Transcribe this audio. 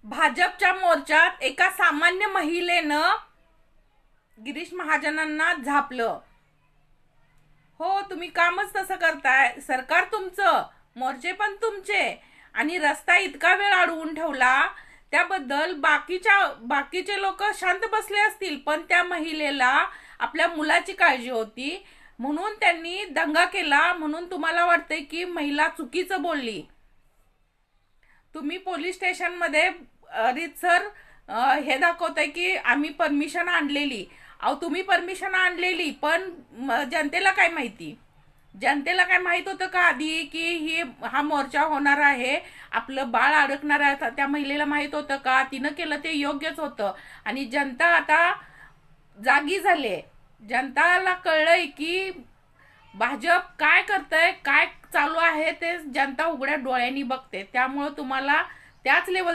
भाजपच्या मोर्चात एका सामान्य महिलेनं गिरीश महाजनांना झापलं. हो, तुम्ही कामच तसं करताय. सरकार तुमचं, मोर्चे पण तुमचे, आणि रस्ता इतका वेळ अडवून ठेवला त्याबद्दल बाकीचे लोक शांत बसले असतील, पण त्या महिलेला आपल्या मुलाची काळजी होती म्हणून त्यांनी दंगा केला. म्हणून तुम्हाला वाटतंय की महिला चुकीचं बोलली. तुम्ही पोलीस स्टेशनमध्ये रीतसर हे दाखवताय की आम्ही परमिशन आणलेली. अहो, तुम्ही परमिशन आणलेली, पण जनतेला काय माहिती? जनतेला काय माहित होतं का आधी की हा मोर्चा होणार आहे, आपलं बाळ अडकणार आहे? त्या महिलेला माहित होतं का? तिनं केलं ते योग्यच होतं. आणि जनता आता जागी झाली. जनताला कळलंय की भाजप काय करतंय, काय चालू आहे ते जनता उघड्या डोळ्यांनी बघते. त्यामुळे तुम्हाला त्याच लेवल